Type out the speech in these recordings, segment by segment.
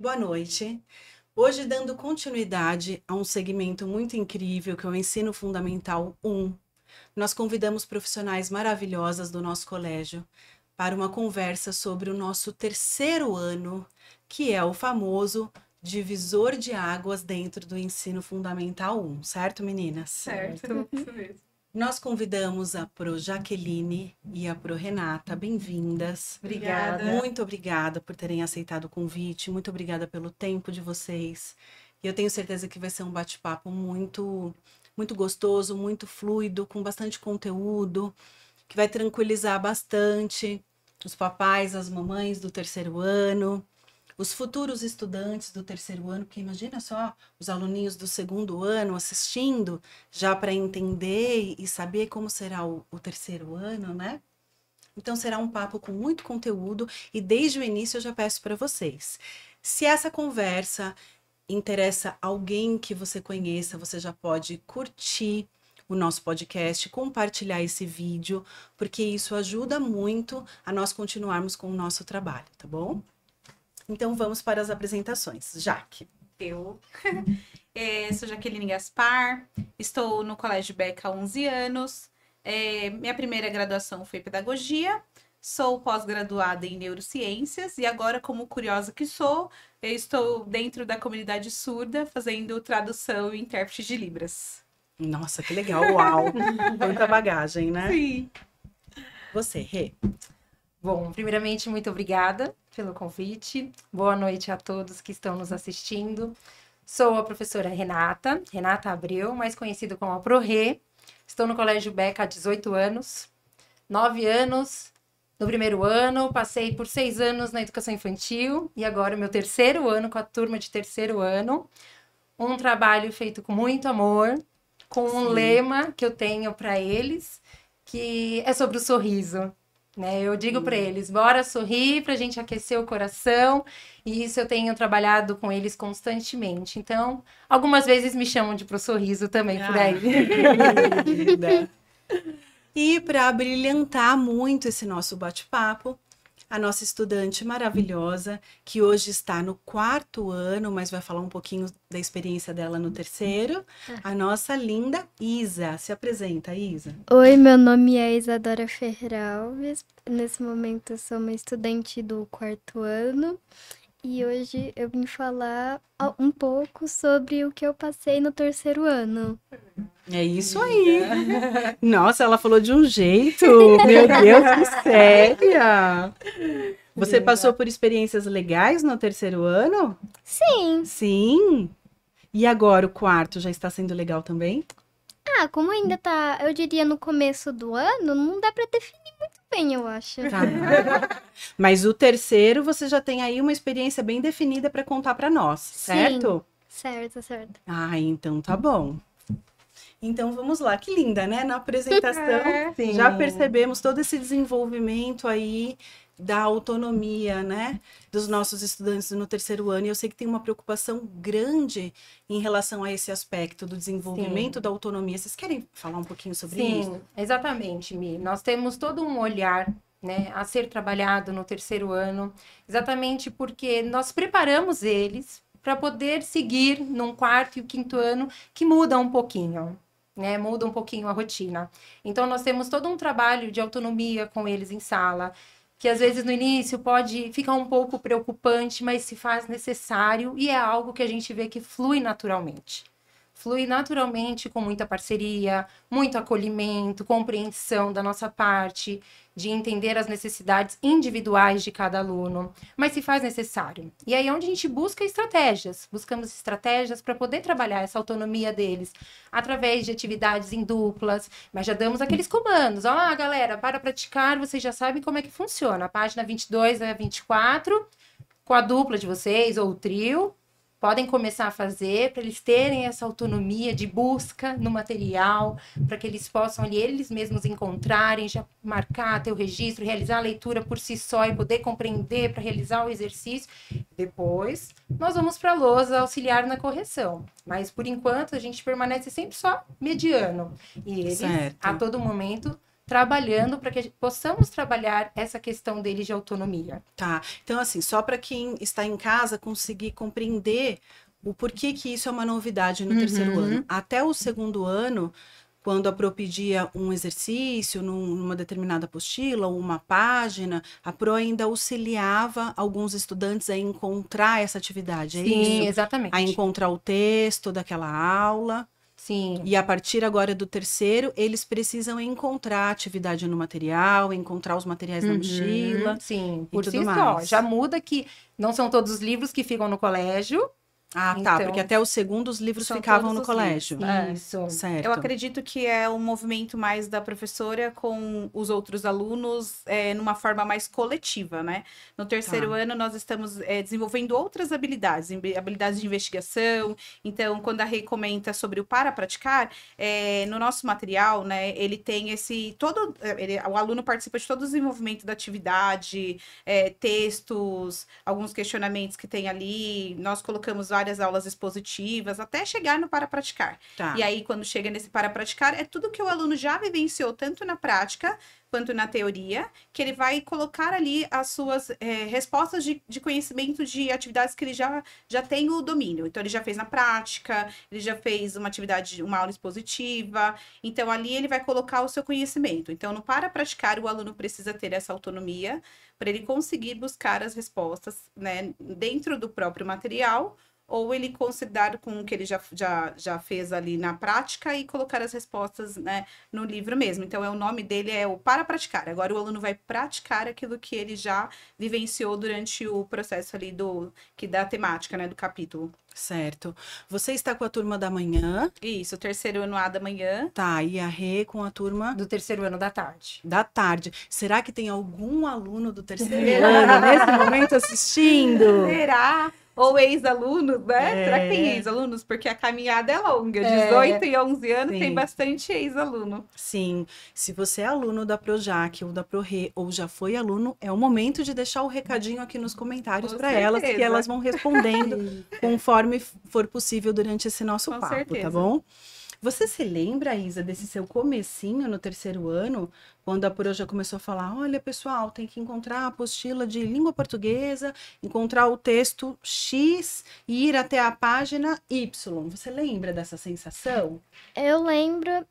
Boa noite. Hoje, dando continuidade a um segmento muito incrível que é o Ensino Fundamental 1, nós convidamos profissionais maravilhosas do nosso colégio para uma conversa sobre o nosso terceiro ano, que é o famoso divisor de águas dentro do Ensino Fundamental 1, certo, meninas? Certo, isso mesmo. Nós convidamos a Pro Jaqueline e a Pro Renata. Bem-vindas. Obrigada. Muito obrigada por terem aceitado o convite. Muito obrigada pelo tempo de vocês. E eu tenho certeza que vai ser um bate-papo muito gostoso, muito fluido, com bastante conteúdo, que vai tranquilizar bastante os papais, as mamães do terceiro ano, os futuros estudantes do terceiro ano, porque imagina só os aluninhos do segundo ano assistindo, já para entender e saber como será o terceiro ano, né? Então será um papo com muito conteúdo e desde o início eu já peço para vocês, se essa conversa interessa alguém que você conheça, você já pode curtir o nosso podcast, compartilhar esse vídeo, porque isso ajuda muito a nós continuarmos com o nosso trabalho, tá bom? Então vamos para as apresentações. Jaque. Eu sou Jaqueline Gaspar, estou no Colégio Beca há 11 anos. Minha primeira graduação foi em Pedagogia, sou pós-graduada em Neurociências e agora, como curiosa que sou, eu estou dentro da comunidade surda fazendo tradução e intérprete de Libras. Nossa, que legal, uau! Quanta bagagem, né? Sim. Você, Rê. Bom, primeiramente, muito obrigada pelo convite. Boa noite a todos que estão nos assistindo. Sou a professora Renata Abreu, mais conhecida como a ProRê. Estou no Colégio Beca há 18 anos, 9 anos no primeiro ano, passei por 6 anos na educação infantil e agora meu terceiro ano com a turma de terceiro ano. Um trabalho feito com muito amor, com um lema que eu tenho para eles, que é sobre o sorriso. Eu digo para eles, bora sorrir para a gente aquecer o coração, e isso eu tenho trabalhado com eles constantemente. Então, algumas vezes me chamam de Pro Sorriso também por aí. E para brilhantar muito esse nosso bate-papo, a nossa estudante maravilhosa, que hoje está no 4º ano, mas vai falar um pouquinho da experiência dela no terceiro, a nossa linda Isa. Se apresenta, Isa. Oi, meu nome é Isadora Ferreira Alves. Nesse momento eu sou uma estudante do 4º ano e hoje eu vim falar um pouco sobre o que eu passei no terceiro ano. É isso aí. Nossa, ela falou de um jeito. Meu Deus, que séria. Você passou por experiências legais no terceiro ano? Sim. Sim. E agora o 4º já está sendo legal também? Como ainda tá, eu diria, no começo do ano, não dá pra definir muito bem, eu acho. Tá. Mas o terceiro você já tem aí uma experiência bem definida para contar para nós, certo? Sim. Certo. Então tá bom. Então vamos lá, que linda, né? Na apresentação já percebemos todo esse desenvolvimento aí da autonomia, né? Dos nossos estudantes no terceiro ano. E eu sei que tem uma preocupação grande em relação a esse aspecto do desenvolvimento da autonomia. Vocês querem falar um pouquinho sobre isso? Sim, exatamente, Mi. Nós temos todo um olhar, a ser trabalhado no terceiro ano, exatamente porque nós preparamos eles para poder seguir num 4º e o 5º ano, que muda um pouquinho. Muda um pouquinho a rotina. Então, nós temos todo um trabalho de autonomia com eles em sala, que às vezes no início pode ficar um pouco preocupante, mas se faz necessário e é algo que a gente vê que flui naturalmente. Flui naturalmente com muita parceria, muito acolhimento, compreensão da nossa parte, de entender as necessidades individuais de cada aluno, mas se faz necessário. E aí é onde a gente busca estratégias, buscamos estratégias para poder trabalhar essa autonomia deles, através de atividades em duplas, mas já damos aqueles comandos, galera, para praticar, vocês já sabem como é que funciona, a página 22 a 24, com a dupla de vocês, ou o trio, podem começar a fazer para eles terem essa autonomia de busca no material, para que eles possam ali eles mesmos encontrarem, já marcar, ter o registro, realizar a leitura por si só e poder compreender para realizar o exercício. Depois, nós vamos para a lousa auxiliar na correção. Mas, por enquanto, a gente permanece sempre só mediano. E eles, a todo momento, trabalhando para que possamos trabalhar essa questão deles de autonomia. Tá. Então, assim, só para quem está em casa conseguir compreender o porquê que isso é uma novidade no terceiro ano. Até o segundo ano, quando a Pro pedia um exercício numa determinada apostila ou uma página, a Pro ainda auxiliava alguns estudantes a encontrar essa atividade, é Sim, isso? exatamente. A encontrar o texto daquela aula. Sim. E a partir agora do terceiro, eles precisam encontrar atividade no material, encontrar os materiais na mochila. Sim, e por tudo si só. mais. Já muda que não são todos os livros que ficam no colégio. Ah, tá, Então, porque até o segundo os livros são ficavam todos no os colégio. livros. Isso. Certo. Eu acredito que é um movimento mais da professora com os outros alunos numa forma mais coletiva, né? No terceiro ano, nós estamos desenvolvendo outras habilidades, habilidades de investigação. Então, quando a Rei comenta sobre o para praticar, no nosso material, né, ele tem o aluno participa de todo o desenvolvimento da atividade, textos, alguns questionamentos que tem ali. Nós colocamos várias aulas expositivas, até chegar no para praticar. Tá. E aí, quando chega nesse para praticar, é tudo que o aluno já vivenciou, tanto na prática quanto na teoria, que ele vai colocar ali as suas respostas de conhecimento de atividades que ele já tem o domínio. Então, ele já fez na prática, ele já fez uma aula expositiva. Então, ali ele vai colocar o seu conhecimento. Então, no para praticar, o aluno precisa ter essa autonomia para ele conseguir buscar as respostas, né, dentro do próprio material, ou ele considerar com o que ele já fez ali na prática e colocar as respostas, né, no livro mesmo. Então, o nome dele é o para praticar. Agora, o aluno vai praticar aquilo que ele já vivenciou durante o processo ali da temática, né, do capítulo. Certo. Você está com a turma da manhã. Isso, o terceiro ano A da manhã. Tá, e a Rê com a turma Do terceiro ano da tarde. da tarde. Será que tem algum aluno do terceiro ano nesse momento assistindo? Será? Ou ex-alunos, né? Será que tem ex-alunos? Porque a caminhada é longa. 18 e 11 anos Sim. tem bastante ex-aluno. Sim, se você é aluno da Projac ou da ProRê ou já foi aluno, é o momento de deixar o recadinho aqui nos comentários Com para elas, que certeza. elas vão respondendo conforme for possível durante esse nosso Com papo, certeza. tá bom? Você se lembra, Isa, desse seu comecinho no terceiro ano, quando a Pro já começou a falar, olha, pessoal, tem que encontrar a apostila de língua portuguesa, encontrar o texto X e ir até a página Y. Você lembra dessa sensação? Eu lembro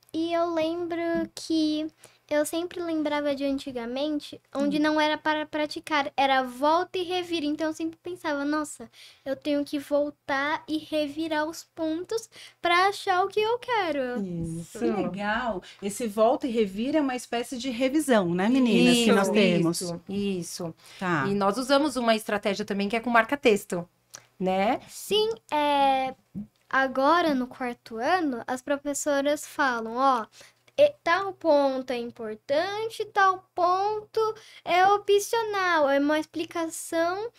que eu sempre lembrava de antigamente, onde não era para praticar, era volta e revira. Então eu sempre pensava, nossa, eu tenho que voltar e revirar os pontos para achar o que eu quero. Isso. Que legal. Esse volta e revira é uma espécie de revisão, né, meninas, que nós temos. Isso. Tá. E nós usamos uma estratégia também que é com marca-texto, né? Sim, agora no quarto ano, as professoras falam, ó, tal ponto é importante, tal ponto é opcional, é uma explicação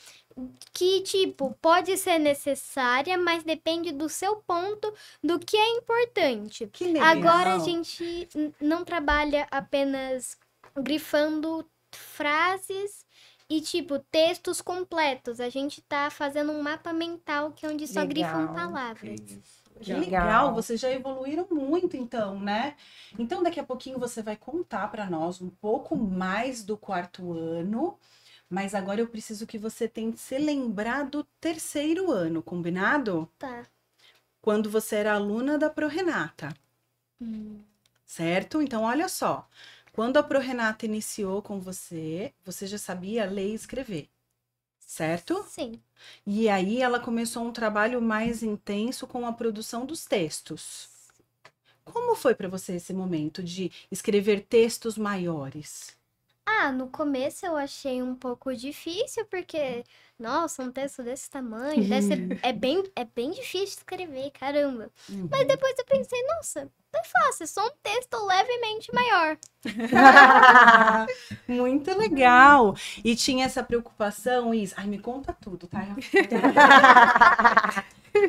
que, tipo, pode ser necessária, mas depende do seu ponto, do que é importante. Que legal. Agora a gente não trabalha apenas grifando frases e, tipo, textos completos. A gente tá fazendo um mapa mental que é onde só grifam palavras. Que legal, vocês já evoluíram muito, então, né? Então, daqui a pouquinho você vai contar para nós um pouco mais do quarto ano, mas agora eu preciso que você tente se lembrar do terceiro ano, combinado? Tá. Quando você era aluna da Pro Renata, certo? Então, olha só, quando a Pro Renata iniciou com você, você já sabia ler e escrever, certo? Sim. E aí ela começou um trabalho mais intenso com a produção dos textos. Como foi para você esse momento de escrever textos maiores? No começo eu achei um pouco difícil, porque, nossa, um texto desse tamanho, é bem difícil de escrever, caramba. Mas depois eu pensei, nossa, é fácil, é só um texto levemente maior. Muito legal! E tinha essa preocupação, Isa? Ai, me conta tudo, tá?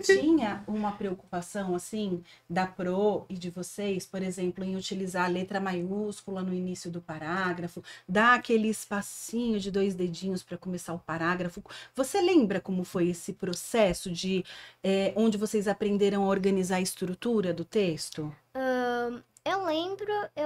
Tinha uma preocupação, assim, da Pro e de vocês, por exemplo, em utilizar a letra maiúscula no início do parágrafo, dar aquele espacinho de 2 dedinhos para começar o parágrafo. Você lembra como foi esse processo de onde vocês aprenderam a organizar a estrutura do texto? Eu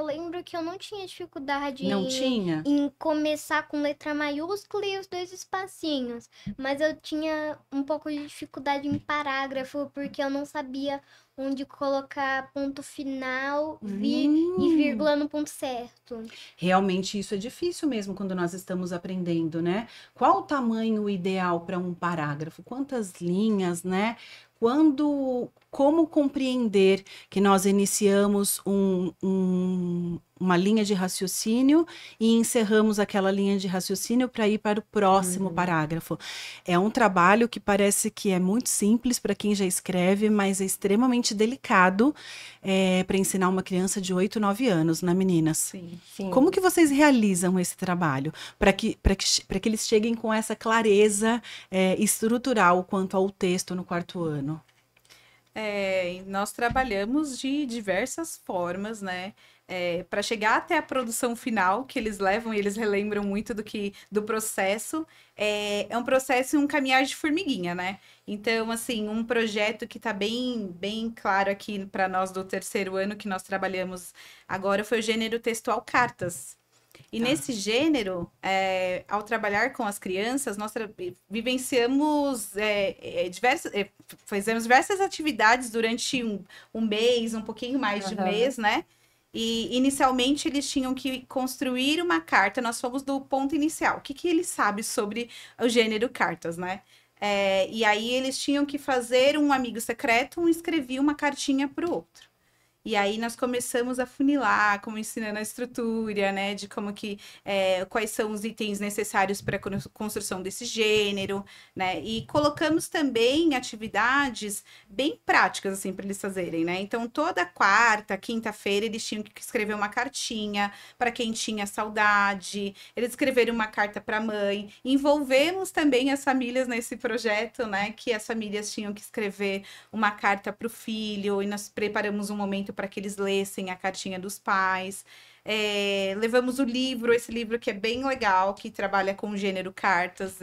lembro que eu não tinha dificuldade Não tinha? em começar com letra maiúscula e os 2 espacinhos. Mas eu tinha um pouco de dificuldade em parágrafo, porque eu não sabia onde colocar ponto final e vírgula no ponto certo. Realmente isso é difícil mesmo quando nós estamos aprendendo, né? Qual o tamanho ideal para um parágrafo? Quantas linhas, né? Como compreender que nós iniciamos uma linha de raciocínio e encerramos aquela linha de raciocínio para ir para o próximo parágrafo? É um trabalho que parece que é muito simples para quem já escreve, mas é extremamente delicado para ensinar uma criança de 8, 9 anos, né, meninas? Sim. Sim. Como que vocês realizam esse trabalho para que eles cheguem com essa clareza estrutural quanto ao texto no 4º ano? Nós trabalhamos de diversas formas, né? Para chegar até a produção final que eles levam, e eles relembram muito do processo. É um processo e um caminhar de formiguinha, né? Então, assim, um projeto que está bem, bem claro aqui para nós do 3º ano que nós trabalhamos agora foi o gênero textual cartas. E nesse gênero, ao trabalhar com as crianças, nós vivenciamos fizemos diversas atividades durante um mês, um pouquinho mais de um mês, né? E inicialmente eles tinham que construir uma carta, nós fomos do ponto inicial. O que eles sabem sobre o gênero cartas, né? E aí eles tinham que fazer um amigo secreto, um escrevia uma cartinha para o outro. E aí nós começamos a funilar, como ensinando a estrutura, né? De como que, quais são os itens necessários para a construção desse gênero, né? E colocamos também atividades bem práticas, assim, para eles fazerem, né? Então, toda quarta, quinta-feira, eles tinham que escrever uma cartinha para quem tinha saudade. Eles escreveram uma carta para a mãe. Envolvemos também as famílias nesse projeto, né? Que as famílias tinham que escrever uma carta para o filho, e nós preparamos um momento para que eles lessem a cartinha dos pais. Levamos esse livro que é bem legal, que trabalha com o gênero cartas,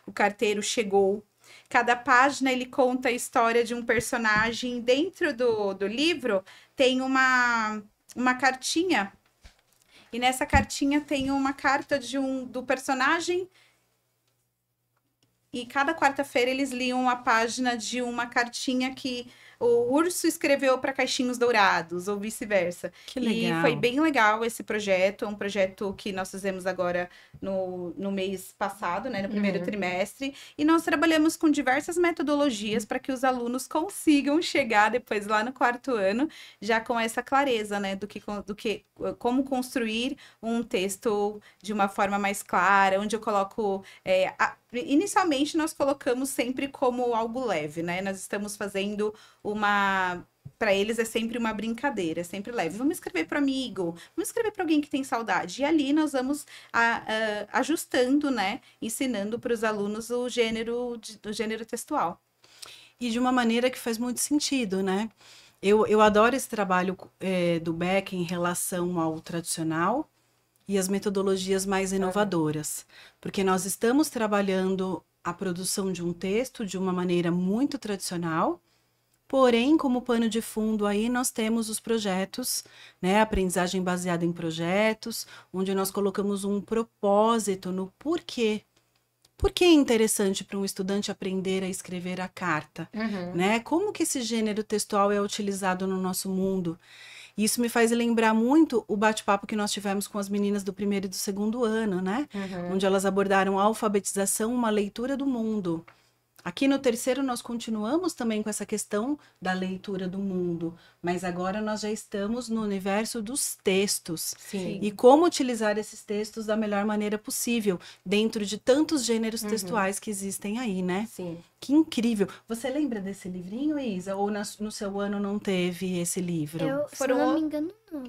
O Carteiro Chegou. Cada página ele conta a história de um personagem. Dentro do livro tem uma cartinha, e nessa cartinha tem uma carta do personagem. E cada quarta-feira eles liam uma página de uma cartinha que o urso escreveu para caixinhos dourados, ou vice-versa. Que legal. E foi bem legal esse projeto. É um projeto que nós fizemos agora no mês passado, né, no primeiro trimestre. E nós trabalhamos com diversas metodologias para que os alunos consigam chegar depois lá no 4º ano, já com essa clareza, né, como construir um texto de uma forma mais clara, onde eu coloco... Inicialmente, nós colocamos sempre como algo leve, né? Nós estamos fazendo para eles é sempre uma brincadeira, é sempre leve. Vamos escrever para amigo, vamos escrever para alguém que tem saudade. E ali nós vamos ajustando, né? Ensinando para os alunos o gênero textual. E de uma maneira que faz muito sentido, né? Eu adoro esse trabalho do Beck em relação ao tradicional e as metodologias mais inovadoras, porque nós estamos trabalhando a produção de um texto de uma maneira muito tradicional, porém, como pano de fundo aí, nós temos os projetos, né, aprendizagem baseada em projetos, onde nós colocamos um propósito no porquê. Por que é interessante para um estudante aprender a escrever a carta, né? Como que esse gênero textual é utilizado no nosso mundo? Isso me faz lembrar muito o bate-papo que nós tivemos com as meninas do 1º e do 2º ano, né? Onde elas abordaram a alfabetização, uma leitura do mundo. Aqui no 3º nós continuamos também com essa questão da leitura do mundo, mas agora nós já estamos no universo dos textos. Sim. E como utilizar esses textos da melhor maneira possível, dentro de tantos gêneros textuais que existem aí, né? Sim. Que incrível. Você lembra desse livrinho, Isa? Ou no seu ano não teve esse livro? Se eu não me engano, não.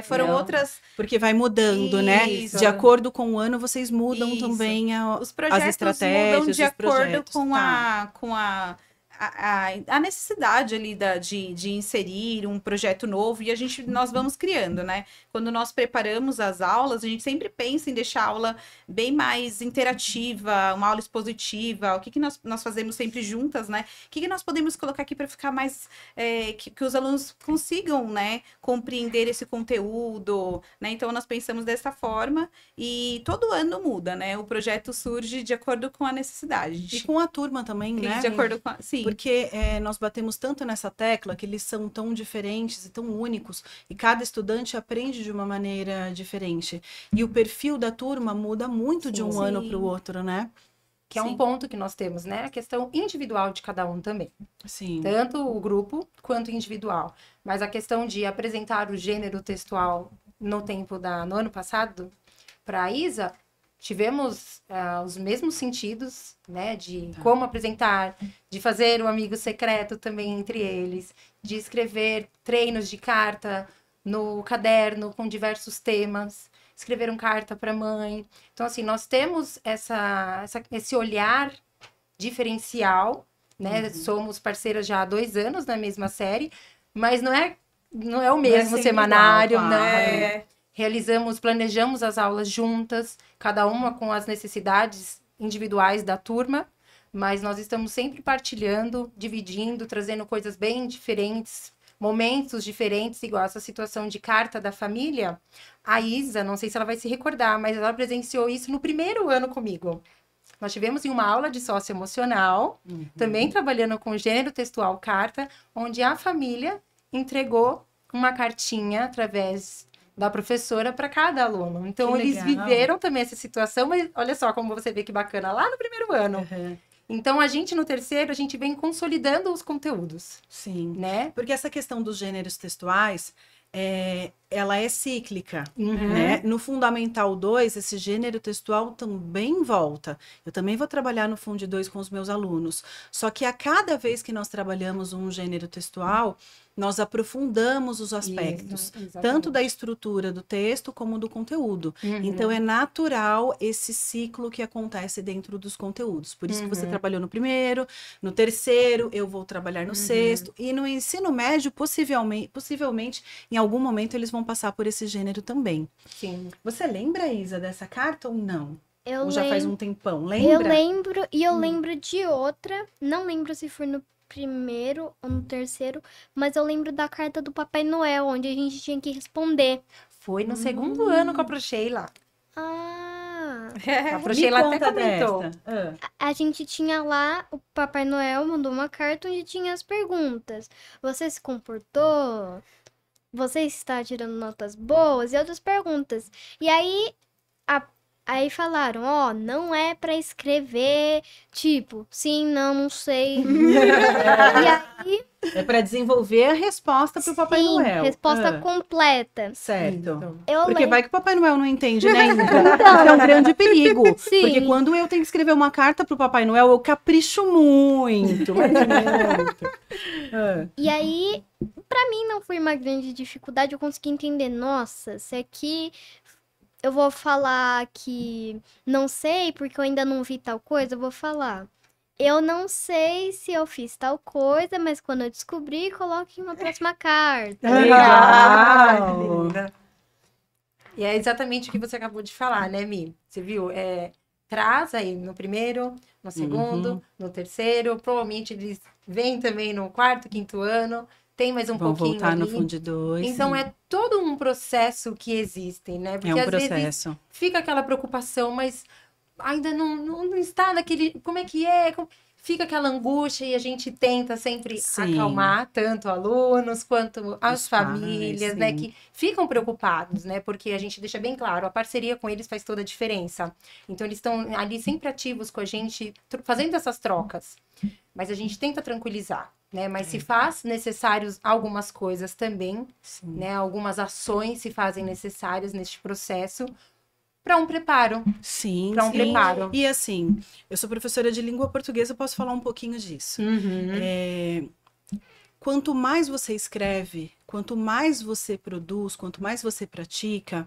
Foram Não. outras... Porque vai mudando, né? Isso. De acordo com o ano, vocês mudam Isso. também Os projetos as estratégias, mudam de os acordo projetos. com Tá. a necessidade ali de inserir um projeto novo e nós vamos criando, né? Quando nós preparamos as aulas, a gente sempre pensa em deixar a aula bem mais interativa, uma aula expositiva, o que nós fazemos sempre juntas, né? O que nós podemos colocar aqui para ficar mais, que os alunos consigam, né, compreender esse conteúdo, né? Então, nós pensamos dessa forma e todo ano muda, né? O projeto surge de acordo com a necessidade. E com a turma também, né? De acordo com sim. Porque nós batemos tanto nessa tecla que eles são tão diferentes e tão únicos, e cada estudante aprende de uma maneira diferente. E o perfil da turma muda muito de um ano para o outro, né? Que é um ponto que nós temos, né? A questão individual de cada um também. Sim. Tanto o grupo quanto o individual. Mas a questão de apresentar o gênero textual no ano passado, para a Isa, tivemos os mesmos sentidos, né? De como apresentar, de fazer o amigo secreto também entre eles, de escrever treinos de carta no caderno com diversos temas, escreveram carta para a mãe. Então, assim, nós temos esse olhar diferencial, né? Somos parceiras já há 2 anos na mesma série, mas não é o mesmo semanário, igual, né? Planejamos as aulas juntas, cada uma com as necessidades individuais da turma, mas nós estamos sempre partilhando, dividindo, trazendo coisas bem diferentes, momentos diferentes, igual essa situação de carta da família. A Isa, não sei se ela vai se recordar, mas ela presenciou isso no primeiro ano comigo. Nós tivemos em uma aula de socioemocional, também trabalhando com gênero textual carta, onde a família entregou uma cartinha através da professora para cada aluno. Então, eles viveram também essa situação, mas olha só como você vê que bacana, lá no primeiro ano. Então, a gente no terceiro, a gente vem consolidando os conteúdos. Sim. Né? Porque essa questão dos gêneros textuais, ela é cíclica, né? No Fundamental 2, esse gênero textual também volta. Eu também vou trabalhar no Fund 2 com os meus alunos. Só que a cada vez que nós trabalhamos um gênero textual, nós aprofundamos os aspectos, tanto da estrutura do texto como do conteúdo. Então, é natural esse ciclo que acontece dentro dos conteúdos. Por isso que você trabalhou no primeiro, no terceiro, eu vou trabalhar no sexto. E no ensino médio, possivelmente, em algum momento, eles vão passar por esse gênero também. Sim. Você lembra, Isa, dessa carta ou não? Ou já faz um tempão, lembra? Eu lembro, e eu lembro de outra, não lembro se foi no primeiro ou no terceiro, mas eu lembro da carta do Papai Noel, onde a gente tinha que responder. Foi no segundo ano com a Sheila. A Sheila até comentou. A gente tinha lá, o Papai Noel mandou uma carta onde tinha as perguntas. Você se comportou? Você está tirando notas boas? E outras perguntas. E aí, aí falaram, não é pra escrever, tipo, sim, não, não sei. E aí... É pra desenvolver a resposta pro Papai Noel. Resposta completa. Certo. Porque vai que o Papai Noel não entende, né? É um grande perigo. Sim. Porque quando eu tenho que escrever uma carta pro Papai Noel, eu capricho muito. E aí, pra mim não foi uma grande dificuldade, eu consegui entender, nossa, se aqui... Eu vou falar que não sei porque eu ainda não vi tal coisa, eu vou falar. Eu não sei se eu fiz tal coisa, mas quando eu descobrir, coloque uma próxima carta. Legal! E é exatamente o que você acabou de falar, né, Mi? Você viu? Traz aí no primeiro, no segundo, no terceiro. Provavelmente eles vêm também no quarto, quinto ano. Tem mais um pouquinho voltar ali. no Fund 2. Então, é todo um processo que existe, né? Porque às vezes fica aquela preocupação, mas ainda não está naquele... Como é que é? Fica aquela angústia e a gente tenta sempre acalmar tanto alunos quanto as famílias, né? Que ficam preocupados, né? Porque a gente deixa bem claro, a parceria com eles faz toda a diferença. Então, eles estão ali sempre ativos com a gente, fazendo essas trocas. Mas a gente tenta tranquilizar. Né? Mas se faz necessários algumas coisas também, né? Algumas ações se fazem necessárias neste processo para um preparo. Sim, para um preparo. E assim, eu sou professora de língua portuguesa, eu posso falar um pouquinho disso. Quanto mais você escreve, quanto mais você produz, quanto mais você pratica,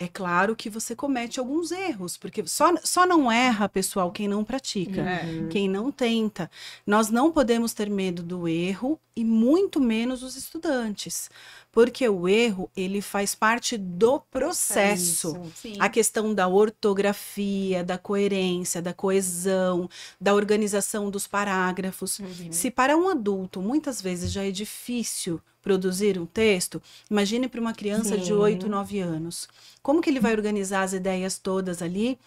É claro que você comete alguns erros, porque só não erra, pessoal, quem não pratica, quem não tenta. Nós não podemos ter medo do erro e muito menos os estudantes, porque o erro, ele faz parte do processo. Sim. A questão da ortografia, da coerência, da coesão, da organização dos parágrafos. Se para um adulto, muitas vezes, já é difícil produzir um texto, imagine para uma criança de 8, 9 anos. Como que ele vai organizar as ideias todas ali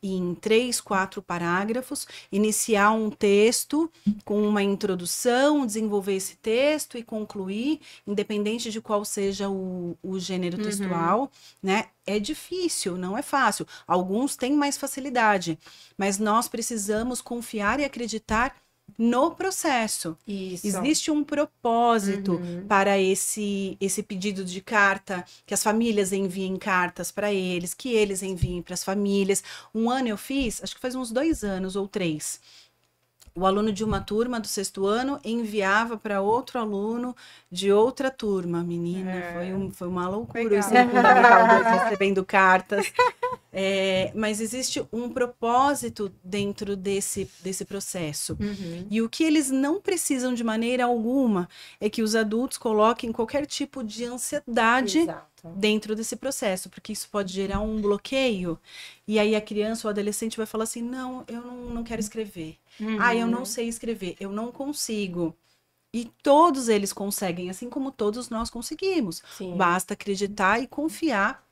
em 3, 4 parágrafos, iniciar um texto com uma introdução, desenvolver esse texto e concluir, independente de qual seja o gênero textual, né? É difícil, não é fácil. Alguns têm mais facilidade, mas nós precisamos confiar e acreditar no processo. Isso. Existe um propósito para esse pedido de carta, que as famílias enviem cartas para eles, que eles enviem para as famílias. Um ano eu fiz, acho que faz uns 2 anos ou 3. O aluno de uma turma do 6º ano enviava para outro aluno de outra turma. Menina, foi uma loucura o ensino fundamental 2 recebendo cartas. Mas existe um propósito dentro desse processo. E o que eles não precisam de maneira alguma é que os adultos coloquem qualquer tipo de ansiedade dentro desse processo, porque isso pode gerar um bloqueio. E aí a criança ou adolescente vai falar assim, não, eu não quero escrever. Eu não sei escrever, eu não consigo. E todos eles conseguem, assim como todos nós conseguimos. Sim. Basta acreditar e confiar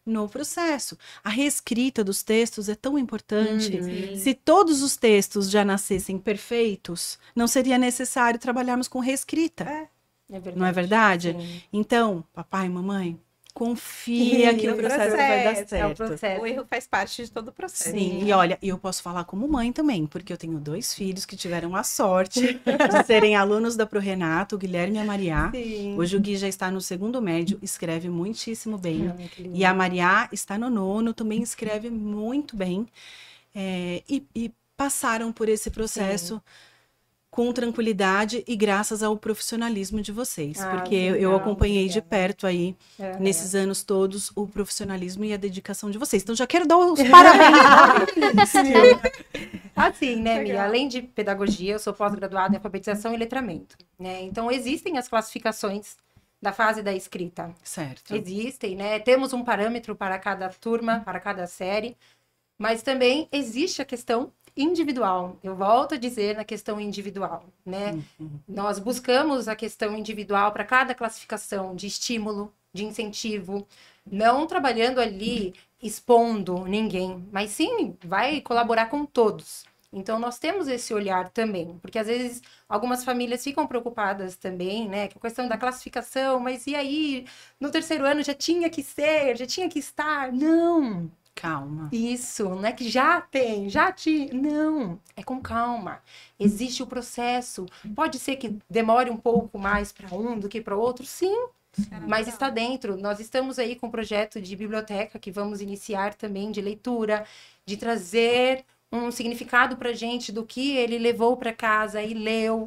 no processo. A reescrita dos textos é tão importante. Se todos os textos já nascessem perfeitos, não seria necessário trabalharmos com reescrita. É verdade. Não é verdade? Sim. Então, papai e mamãe, confia que o processo vai dar certo. É o processo. O erro faz parte de todo o processo. Sim, e olha, eu posso falar como mãe também, porque eu tenho 2 filhos que tiveram a sorte de serem alunos da ProRenato, o Guilherme e a Mariá. Sim. Hoje o Gui já está no 2º médio, escreve muitíssimo bem. E a Mariá está no 9º, também escreve muito bem. E passaram por esse processo com tranquilidade e graças ao profissionalismo de vocês. Porque eu acompanhei de perto aí, nesses anos todos, o profissionalismo e a dedicação de vocês. Então, já quero dar os parabéns. Assim, né, Mia? Além de pedagogia, eu sou pós-graduada em alfabetização e letramento, né? Então, existem as classificações da fase da escrita. Certo. Existem, né? Temos um parâmetro para cada turma, para cada série, mas também existe a questão individual. Eu volto a dizer na questão individual, né? Nós buscamos a questão individual para cada classificação de estímulo, de incentivo, não trabalhando ali expondo ninguém, mas sim vai colaborar com todos. Então, nós temos esse olhar também, porque às vezes algumas famílias ficam preocupadas também, né, com a questão da classificação, mas e aí, no 3º ano já tinha que ser, já tinha que estar? Não! Calma. Isso, não é que já tem, já tinha. Não, é com calma. Existe o processo. Pode ser que demore um pouco mais para um do que para outro, sim, mas está dentro. Nós estamos aí com um projeto de biblioteca que vamos iniciar também de leitura, de trazer um significado para a gente do que ele levou para casa e leu.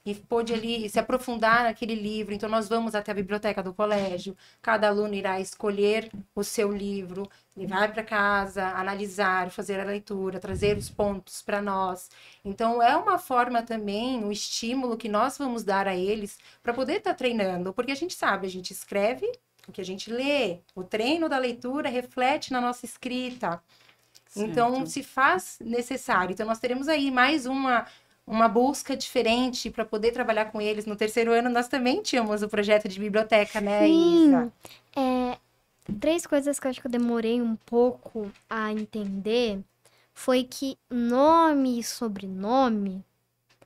E pôde ali se aprofundar naquele livro. Então, nós vamos até a biblioteca do colégio. Cada aluno irá escolher o seu livro, levar para casa, analisar, fazer a leitura, trazer os pontos para nós. Então, é uma forma também, um estímulo que nós vamos dar a eles para poder estar treinando. Porque a gente sabe, a gente escreve o que a gente lê. O treino da leitura reflete na nossa escrita. Certo. Então, se faz necessário. Então, nós teremos aí mais uma busca diferente para poder trabalhar com eles. No 3º ano, nós também tínhamos o projeto de biblioteca, né, Isa? 3 coisas que eu acho que eu demorei um pouco a entender foi que nome e sobrenome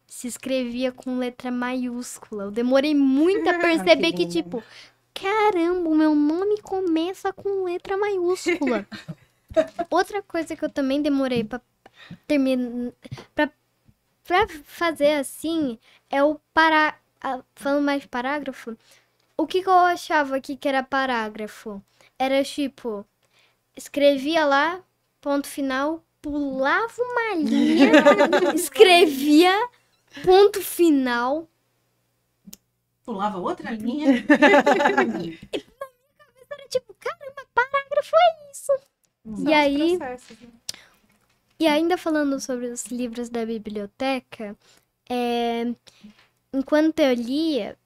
se escrevia com letra maiúscula. Eu demorei muito a perceber que, tipo, caramba, o meu nome começa com letra maiúscula. Outra coisa que eu também demorei para terminar, Pra fazer assim, é o falando mais de parágrafo, o que eu achava aqui que era parágrafo? Era tipo, escrevia lá, ponto final, pulava uma linha, escrevia, ponto final. Pulava outra linha. Era tipo, caramba, parágrafo é isso. E aí, processos, né? e ainda falando sobre os livros da biblioteca, enquanto eu lia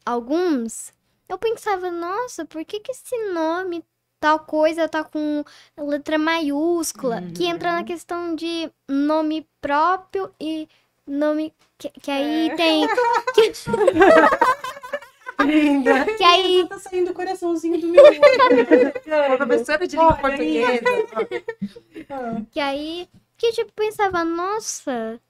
alguns, eu pensava, nossa, por que esse nome, tal coisa, tá com letra maiúscula? Que entra na questão de nome próprio e nome... Que aí tem... Linda. Que aí... Tá saindo o coraçãozinho do meu olho. Professora de língua portuguesa. Que aí... Que tipo, pensava, nossa...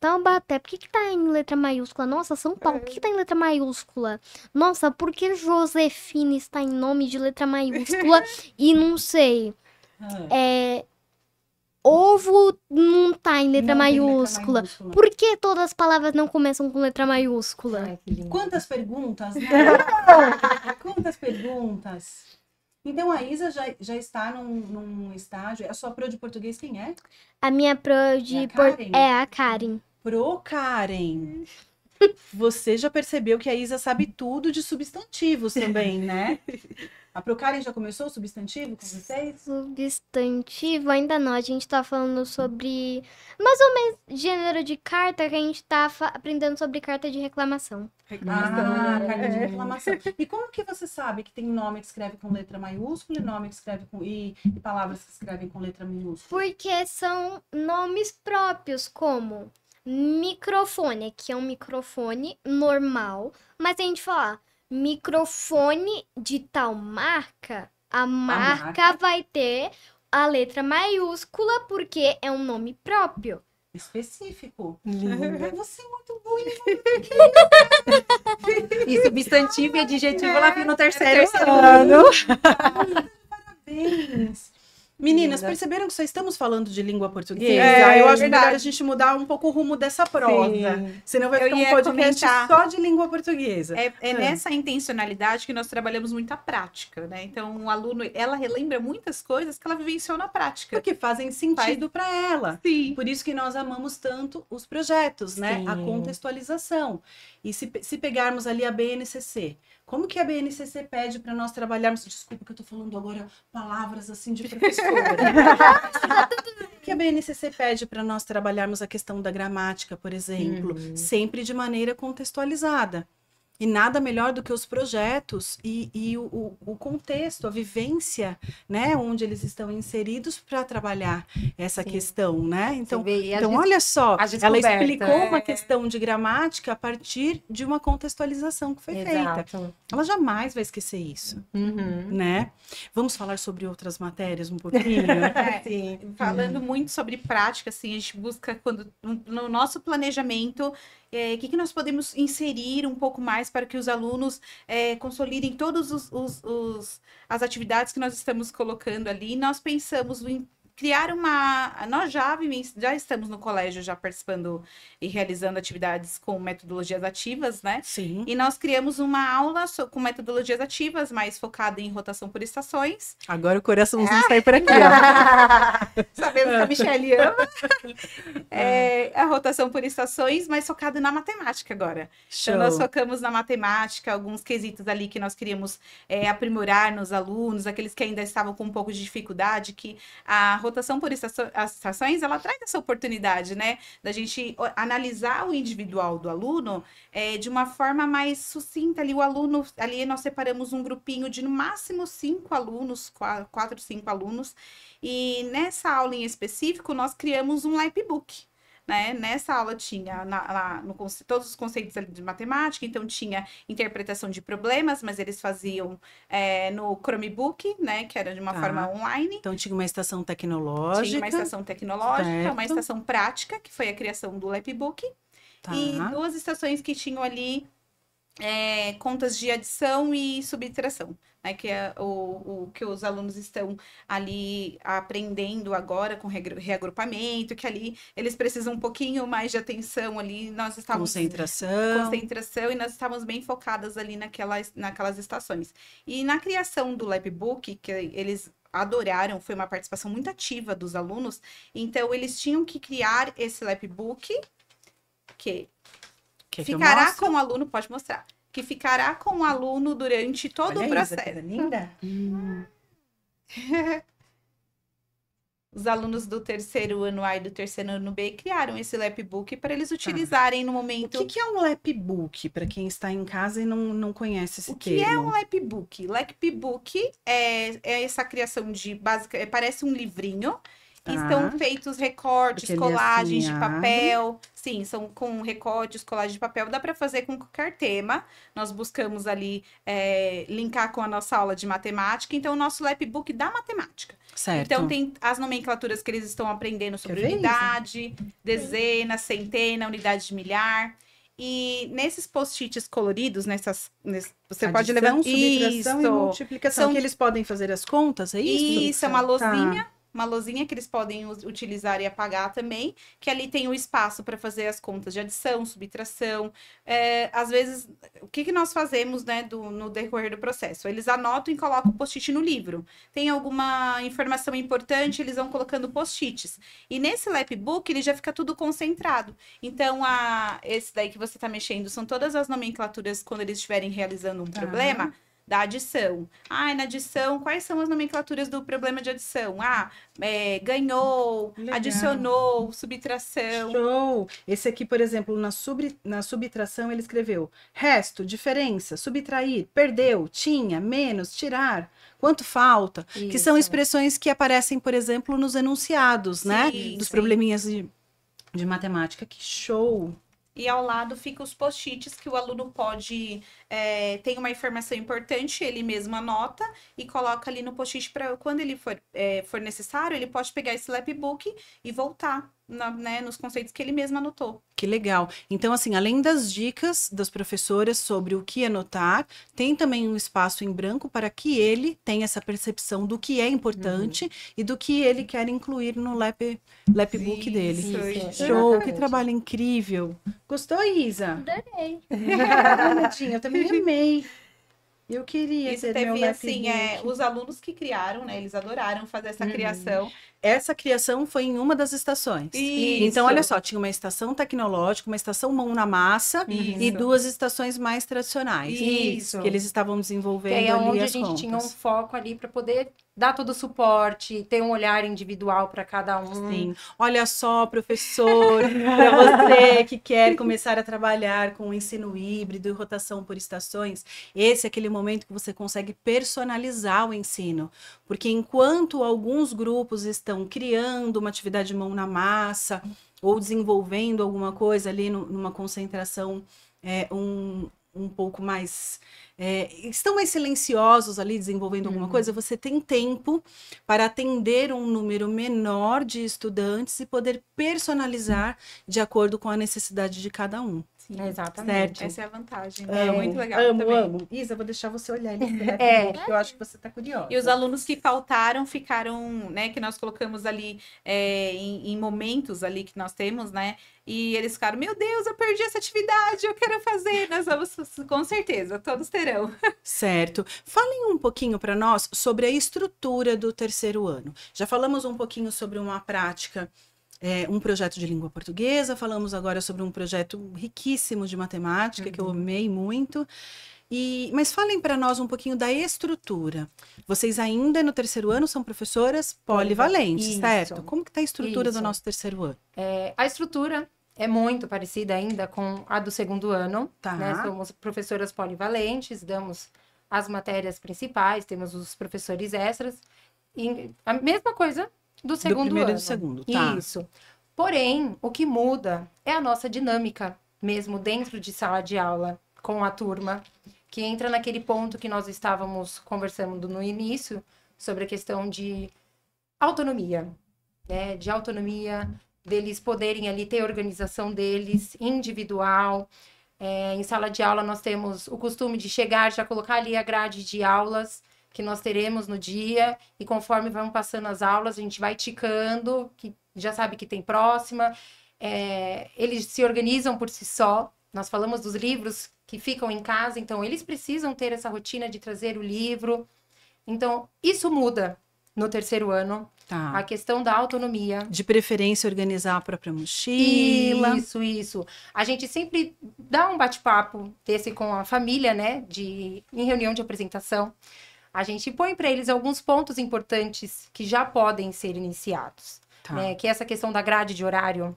Taubaté, por que tá em letra maiúscula? Nossa, São Paulo, por que tá em letra maiúscula? Nossa, por que Josefina está em nome de letra maiúscula? E não sei, ovo não tá em letra Não tem maiúscula. Por que todas as palavras não começam com letra maiúscula? Ai, que lindo. Quantas perguntas, né? Quantas perguntas. Então, a Isa já está num estágio... A sua pro de português quem é? A minha pro de... Karen? É a Karen. Pro Karen. Você já percebeu que a Isa sabe tudo de substantivos também, né? A Pro Karen já começou o substantivo com vocês? Substantivo, ainda não. A gente tá falando sobre... Mais ou menos gênero de carta, que a gente tá aprendendo sobre carta de reclamação. Carta de reclamação. E como que você sabe que tem nome que escreve com letra maiúscula e nome que escreve com... E palavras que escrevem com letra minúscula? Porque são nomes próprios, como microfone, que é um microfone normal, mas a gente falar microfone de tal marca, a marca vai ter a letra maiúscula porque é um nome próprio. Específico. Linda. Você é muito boa. E substantivo e adjetivo ela viu no terceiro ano. Parabéns. Meninas, Linda. perceberam que só estamos falando de língua portuguesa? Sim, Eu acho verdade. melhor a gente mudar um pouco o rumo dessa prosa. Sim. Senão vai Eu ficar um ia podcast comentar. só de língua portuguesa. É nessa intencionalidade que nós trabalhamos muito a prática, né? Então, o aluno, ela relembra muitas coisas que ela vivenciou na prática. Porque fazem sentido para ela. Sim. Por isso que nós amamos tanto os projetos, né? A Sim. contextualização. E se pegarmos ali a BNCC, como que a BNCC pede para nós trabalharmos... Desculpa que eu tô falando agora palavras assim de professora. O que a BNCC pede para nós trabalharmos a questão da gramática, por exemplo, sempre de maneira contextualizada. E nada melhor do que os projetos e o contexto, a vivência, né, onde eles estão inseridos para trabalhar essa questão, né? Então, olha só, ela explicou uma questão de gramática a partir de uma contextualização que foi feita. Ela jamais vai esquecer isso, né? Vamos falar sobre outras matérias um pouquinho? Sim. Falando muito sobre prática, assim, a gente busca no nosso planejamento o que nós podemos inserir um pouco mais para que os alunos consolidem todas as atividades que nós estamos colocando ali. Nós pensamos em criar nós já estamos no colégio já participando e realizando atividades com metodologias ativas, né? Sim. E nós criamos uma aula com metodologias ativas, mais focada em rotação por estações. Agora o coraçãozinho sai por aqui, ó. Sabemos que a Michelle ama. A rotação por estações, mas focado na matemática agora. Show. Então, nós focamos na matemática, alguns quesitos ali que nós queríamos aprimorar nos alunos, aqueles que ainda estavam com um pouco de dificuldade, que a rotação por estações, ela traz essa oportunidade, né? Da gente analisar o individual do aluno de uma forma mais sucinta. Ali, o aluno, ali nós separamos um grupinho de no máximo 5 alunos, 4, 5 alunos, e nessa aula em específico, nós criamos um Lapbook. Né? Nessa aula tinha todos os conceitos ali de matemática, então tinha interpretação de problemas, mas eles faziam no Chromebook, né? Que era de uma forma online. Então tinha uma estação tecnológica. Tinha uma estação tecnológica, certo. uma estação prática, que foi a criação do Lapbook, e 2 estações que tinham ali contas de adição e subtração, né, que é o que os alunos estão ali aprendendo agora com reagrupamento, que ali eles precisam um pouquinho mais de atenção ali, nós estávamos... Concentração, e nós estávamos bem focadas ali naquelas estações. E na criação do Lapbook, que eles adoraram, foi uma participação muito ativa dos alunos, então eles tinham que criar esse Lapbook, que ficará com o aluno, pode mostrar, que ficará com o aluno durante todo o processo. Olha, linda. os alunos do terceiro ano A e do terceiro ano B criaram esse lapbook para eles utilizarem no O momento. que é um lapbook, para quem está em casa e não conhece esse O que é termo? um lapbook? Lapbook é essa criação de básica, parece um livrinho. E Tá. estão feitos recortes, Porque ele colagens assim de papel. Sim, são com recortes, colagens de papel. Dá para fazer com qualquer tema. Nós buscamos ali linkar com a nossa aula de matemática. Então, o nosso lapbook da matemática. Certo. Então, tem as nomenclaturas que eles estão aprendendo sobre Quer ver, unidade, dezena, centena, unidade de milhar. E nesses post-its coloridos, você pode Adição, levar subtração e isso. multiplicação, São- que eles podem fazer as contas, é isso? Isso, é uma lousinha. Tá. Uma lousinha que eles podem utilizar e apagar também, que ali tem o espaço para fazer as contas de adição, subtração. Às vezes, o que nós fazemos, né, no decorrer do processo? Eles anotam e colocam o post-it no livro. Tem alguma informação importante, eles vão colocando post-its. E nesse lapbook, ele já fica tudo concentrado. Então, esse daí que você está mexendo, são todas as nomenclaturas quando eles estiverem realizando um problema. Da adição. Na adição, quais são as nomenclaturas do problema de adição? Ganhou, Legal. adicionou, subtração. Show! Esse aqui, por exemplo, na subtração, ele escreveu resto, diferença, subtrair, perdeu, tinha, menos, tirar, quanto falta, que são Isso. expressões que aparecem, por exemplo, nos enunciados, né? Sim, Dos sim. probleminhas de matemática. Que show! E ao lado fica os post-its que o aluno pode... tem uma informação importante, ele mesmo anota e coloca ali no post-it para quando ele for necessário, ele pode pegar esse lapbook e voltar nos conceitos que ele mesmo anotou. Que legal. Então, assim, além das dicas das professoras sobre o que anotar, tem também um espaço em branco para que ele tenha essa percepção do que é importante e do que ele quer incluir no lapbook dele. Isso, Show, que exatamente. trabalho incrível. Gostou, Isa? Adorei. Netinha, eu também amei. Eu queria Isso ter meu teve, assim, lapbook. os alunos que criaram, né? Eles adoraram fazer essa criação. Essa criação foi em uma das estações. Isso. Então, olha só, tinha uma estação tecnológica, uma estação mão na massa e Isso. 2 estações mais tradicionais. Isso. Que eles estavam Que desenvolvendo aí é ali onde a as gente contas. tinha um foco ali para poder dar todo o suporte, ter um olhar individual para cada um. Sim. Olha só, professor, para você que quer começar a trabalhar com o ensino híbrido e rotação por estações, esse é aquele momento que você consegue personalizar o ensino. Porque enquanto alguns grupos estão criando uma atividade mão na massa ou desenvolvendo alguma coisa ali numa concentração um pouco mais... estão mais silenciosos ali desenvolvendo alguma coisa, você tem tempo para atender um número menor de estudantes e poder personalizar de acordo com a necessidade de cada um. Sim. Exatamente. Certo. Essa é a vantagem. É muito legal amo, também. amo. Isa, vou deixar você olhar ele, porque eu acho que você está curiosa. E os alunos que faltaram ficaram, né, que nós colocamos ali em momentos ali que nós temos, né? E eles ficaram, meu Deus, eu perdi essa atividade, eu quero fazer. Nós vamos, com certeza, todos terão. Certo. Falem um pouquinho para nós sobre a estrutura do terceiro ano. Já falamos um pouquinho sobre uma prática, um projeto de língua portuguesa, falamos agora sobre um projeto riquíssimo de matemática, que eu amei muito. Mas falem para nós um pouquinho da estrutura. Vocês ainda no terceiro ano são professoras polivalentes, Isso. certo? Como que está a estrutura do Isso. nosso terceiro ano? A estrutura é muito parecida ainda com a do segundo ano. Tá. Né? Somos professoras polivalentes, damos as matérias principais, temos os professores extras. E a mesma coisa do segundo primeiro e ano. do segundo, tá. Isso. Porém, o que muda é a nossa dinâmica, mesmo dentro de sala de aula, com a turma, que entra naquele ponto que nós estávamos conversando no início, sobre a questão de autonomia, né? De autonomia, deles poderem ali ter a organização deles, individual. Em sala de aula nós temos o costume de chegar, já colocar ali a grade de aulas que nós teremos no dia, e conforme vão passando as aulas, a gente vai ticando, que já sabe que tem próxima. Eles se organizam por si só. Nós falamos dos livros que ficam em casa, então eles precisam ter essa rotina de trazer o livro. Então, isso muda no terceiro ano. Tá. A questão da autonomia. De preferência, organizar a própria mochila. Isso. A gente sempre dá um bate-papo desse com a família, né? Em reunião de apresentação. a gente põe para eles alguns pontos importantes que já podem ser iniciados, Tá. né? Que é essa questão da grade de horário.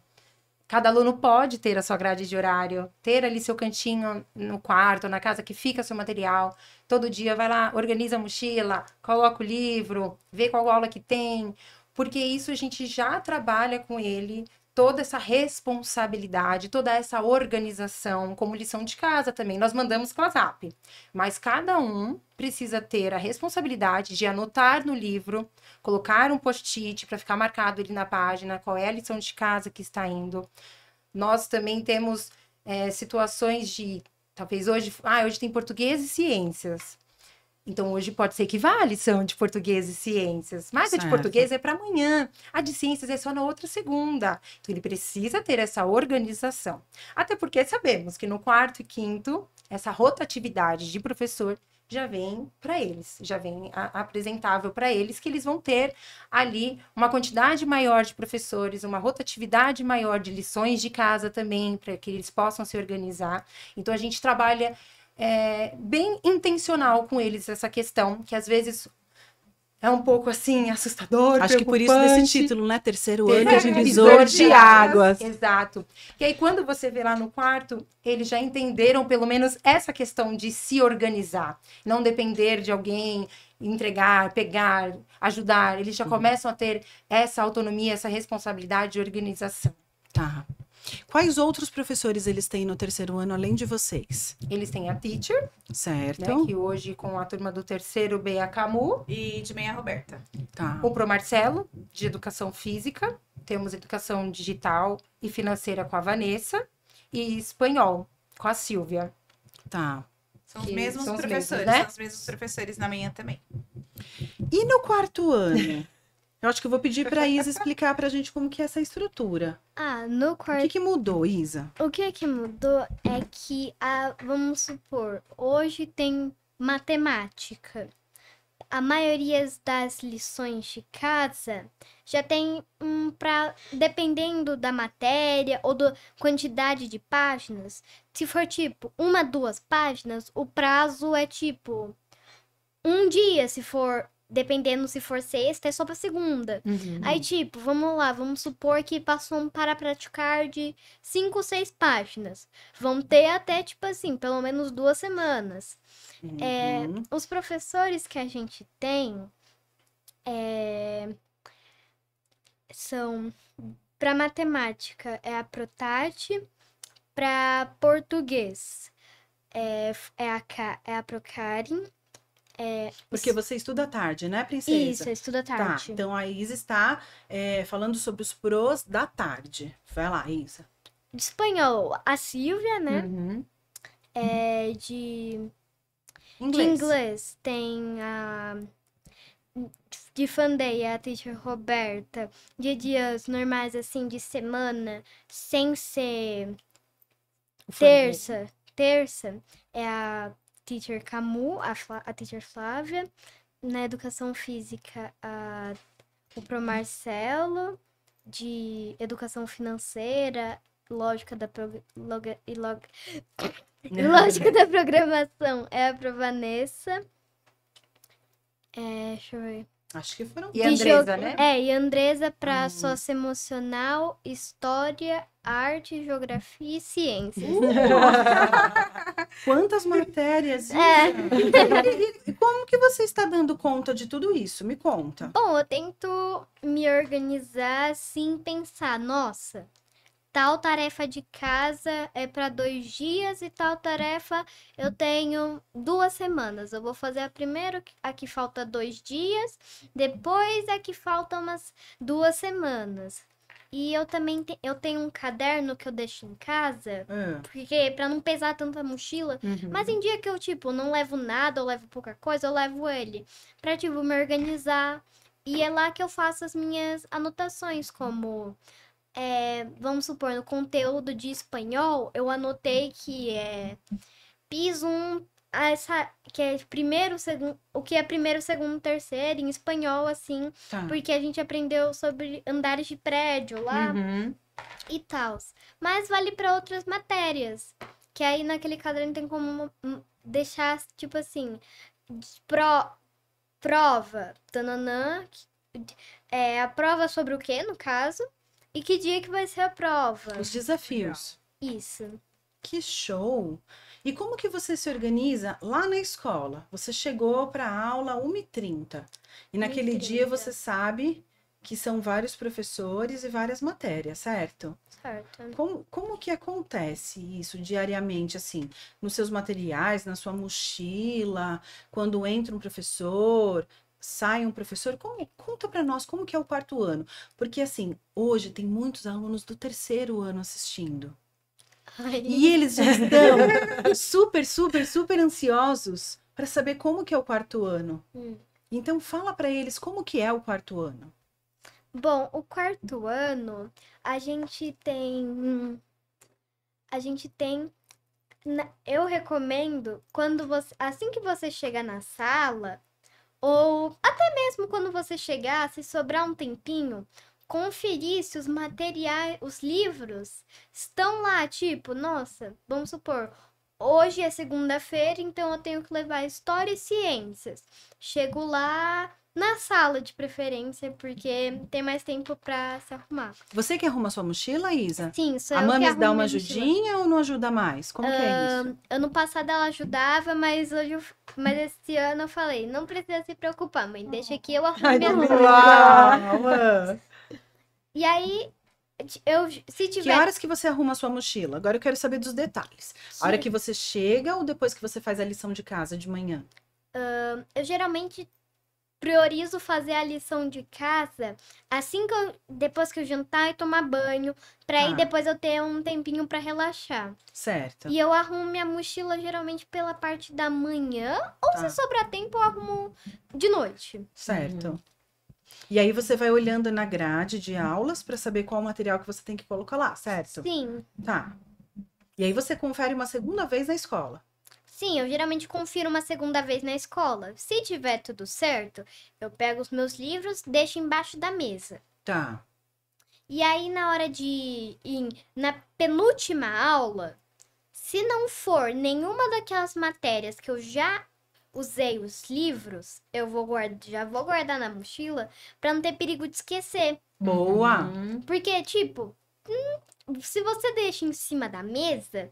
Cada aluno pode ter a sua grade de horário, ter ali seu cantinho no quarto, na casa que fica seu material. Todo dia vai lá, organiza a mochila, coloca o livro, vê qual aula que tem, porque isso a gente já trabalha com ele, toda essa responsabilidade, toda essa organização, como lição de casa também. Nós mandamos com o WhatsApp, mas cada um precisa ter a responsabilidade de anotar no livro, colocar um post-it para ficar marcado ali na página, qual é a lição de casa que está indo. Nós também temos situações de, talvez hoje tem português e ciências. Então, hoje pode ser que vá a lição de português e ciências, mas a de Certo. português é para amanhã, a de ciências é só na outra segunda. Então, ele precisa ter essa organização. Até porque sabemos que no quarto e quinto, essa rotatividade de professor já vem para eles, já vem apresentável para eles, que eles vão ter ali uma quantidade maior de professores, uma rotatividade maior de lições de casa também, para que eles possam se organizar. Então, a gente trabalha bem intencional com eles essa questão, que às vezes é um pouco assim, assustador, Acho que por isso preocupante. desse título, né? Terceiro ano, a gente Divisor divisor de águas. Exato. E aí, quando você vê lá no quarto, eles já entenderam pelo menos essa questão de se organizar, não depender de alguém, entregar, pegar, ajudar. Eles já começam a ter essa autonomia, essa responsabilidade de organização. Tá. Quais outros professores eles têm no terceiro ano, além de vocês? Eles têm a teacher, Certo. né, que hoje com a turma do terceiro B, a Camu, E de meia Roberta. Tá. o Pro Marcelo, de educação física, temos educação digital e financeira com a Vanessa, e espanhol com a Silvia. Tá. São os Que mesmos são os professores, mesmos, né? são os mesmos professores na manhã também. E no quarto ano? Eu acho que eu vou pedir para a Isa explicar para a gente como que é essa estrutura. No O quarto. que mudou, Isa? O que mudou é que, vamos supor, hoje tem matemática. A maioria das lições de casa já tem dependendo da matéria ou da quantidade de páginas. Se for tipo 1, 2 páginas, o prazo é tipo um dia. Se for, dependendo se for sexta, é só pra segunda. Aí, tipo, vamos lá, vamos supor que passou um para praticar de 5, 6 páginas. Vão ter até, tipo assim, pelo menos 2 semanas. Uhum. Os professores que a gente tem são, para matemática, é a Protati, para português é a Procarin. Porque você estuda à tarde, né, princesa? Isso, eu estudo à Tá, tarde. então a Isa está falando sobre os pros da tarde. Vai lá, Isa. De espanhol, a Silvia, né? Uhum. De Inglês. inglês tem a de Funday, a teacher Roberta. De dias normais, assim, de semana, sem ser O Fanny. terça, é a teacher Camu, a teacher Flávia. Na educação física, o Pro Marcelo. De educação financeira, lógica da lógica da programação é a Pro Vanessa. Deixa eu ver. Acho que foram. E a Andresa, né? E a Andresa para socioemocional, história, arte, geografia e ciências. Quantas matérias, Isa? E como que você está dando conta de tudo isso? Me conta. Bom, eu tento me organizar assim, pensar, nossa, tal tarefa de casa é para 2 dias e tal tarefa eu tenho 2 semanas. Eu vou fazer a primeira, a que falta 2 dias, depois a que falta umas 2 semanas. E eu também eu tenho um caderno que eu deixo em casa, porque para não pesar tanta mochila. Mas em dia que eu, tipo, não levo nada, ou levo pouca coisa, eu levo ele pra, tipo, me organizar. E é lá que eu faço as minhas anotações, como, vamos supor, no conteúdo de espanhol, eu anotei que piso 1, que é primeiro, segundo, o que é primeiro, segundo, terceiro, em espanhol, assim, Tá. porque a gente aprendeu sobre andares de prédio lá e tal. Mas vale para outras matérias, que aí naquele caderno tem como deixar, tipo assim, prova, tananã, a prova sobre o quê, no caso? E que dia que vai ser a prova? Os desafios. Isso. Que show! E como que você se organiza lá na escola? Você chegou para a aula 1h30 e naquele 1h30. dia você sabe que são vários professores e várias matérias, certo? Certo. Como que acontece isso diariamente, assim, nos seus materiais, na sua mochila, quando entra um professor, sai um professor? Conta para nós como que é o quarto ano, porque assim, hoje tem muitos alunos do terceiro ano assistindo. Ai, E eles já estão super, super, super ansiosos para saber como que é o quarto ano. Então fala para eles como que é o quarto ano. Bom, o quarto ano, a gente tem. Eu recomendo quando assim que você chegar na sala, ou até mesmo quando você chegar, se sobrar um tempinho, conferir se os materiais, os livros estão lá, tipo, nossa, vamos supor, hoje é segunda-feira, então eu tenho que levar História e Ciências. Chego lá na sala de preferência, porque tem mais tempo pra se arrumar. Você que arruma sua mochila, Isa? Sim, sou A eu que Mames arrumo dá uma minha mochila. ajudinha ou não ajuda mais? Como que é isso? Ano passado ela ajudava, mas mas esse ano eu falei, não precisa se preocupar, mãe, deixa que eu arrumo minha mochila. Uau! E aí, se Que tiver... horas que você arruma a sua mochila? Agora eu quero saber dos detalhes. A hora que você chega ou depois que você faz a lição de casa de manhã? Eu geralmente priorizo fazer a lição de casa assim que depois que eu jantar e tomar banho, pra aí depois eu ter um tempinho pra relaxar. Certo. E eu arrumo minha mochila geralmente pela parte da manhã, ou se sobrar tempo eu arrumo de noite. Certo. E aí você vai olhando na grade de aulas para saber qual material que você tem que colocar lá, certo? Sim. Tá. E aí você confere uma segunda vez na escola. Sim, eu geralmente confiro uma segunda vez na escola. Se tiver tudo certo, eu pego os meus livros, deixo embaixo da mesa. Tá. E aí, na hora de ir na penúltima aula, se não for nenhuma daquelas matérias que eu já usei os livros, já vou guardar na mochila pra não ter perigo de esquecer. Boa! Porque, tipo, se você deixa em cima da mesa,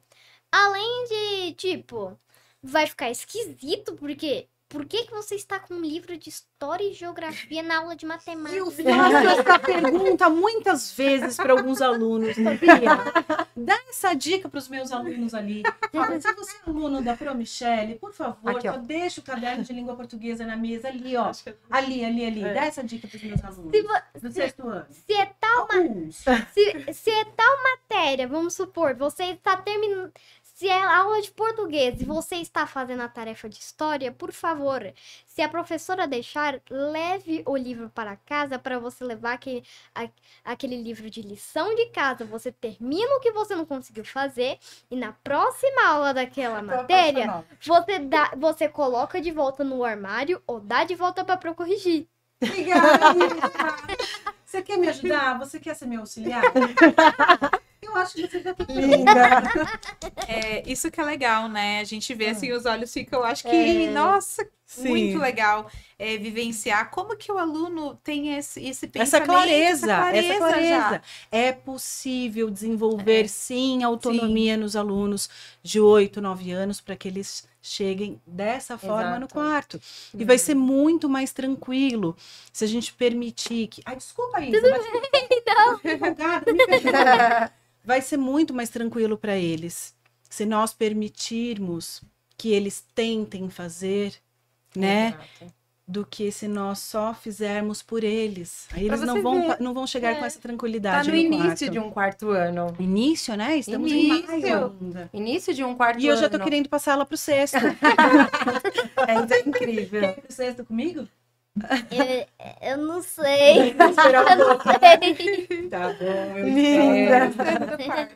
além de, tipo, vai ficar esquisito, porque por que você está com um livro de história e geografia na aula de matemática? Eu faço essa pergunta muitas vezes para alguns alunos, sabia? Dá essa dica para os meus alunos ali. Fala, se você é aluno da Pro Michele, por favor, Aqui, ó. só deixa o caderno de língua portuguesa na mesa ali, ó. Ali. Dá essa dica para os meus alunos. Do sexto ano. Se é tal Alguns. Se é tal matéria, vamos supor, você está terminando. Se é aula de português e você está fazendo a tarefa de história, por favor, se a professora deixar, leve o livro para casa para você levar aquele livro de lição de casa. Você termina o que você não conseguiu fazer e na próxima aula daquela matéria, você coloca de volta no armário ou dá de volta para corrigir. Obrigada. Você quer me ajudar? Você quer ser meu auxiliar? Eu acho que você já tá Linda. Isso que é legal, né? A gente vê assim, os olhos ficam, eu acho que, nossa, Sim. muito legal vivenciar como que o aluno tem esse pensamento, Essa clareza já. É possível desenvolver, sim, autonomia nos alunos de 8, 9 anos para que eles cheguem dessa forma no Exato. quarto. E vai ser muito mais tranquilo se a gente permitir que... Ai, desculpa, Isa. Não. Me perdoa. Vai ser muito mais tranquilo para eles se nós permitirmos que eles tentem fazer, né? Exato. Do que se nós só fizermos por eles. Aí Pra eles você ver. não vão chegar com essa Tá tranquilidade no início quarto. de um quarto ano. Início, né? Estamos em maio Início. ainda. Início de um quarto ano. E eu já tô querendo passar ela pro sexto. É incrível. Pro sexto comigo? Eu não sei. Vou esperar um pouco. Tá bom, eu Linda.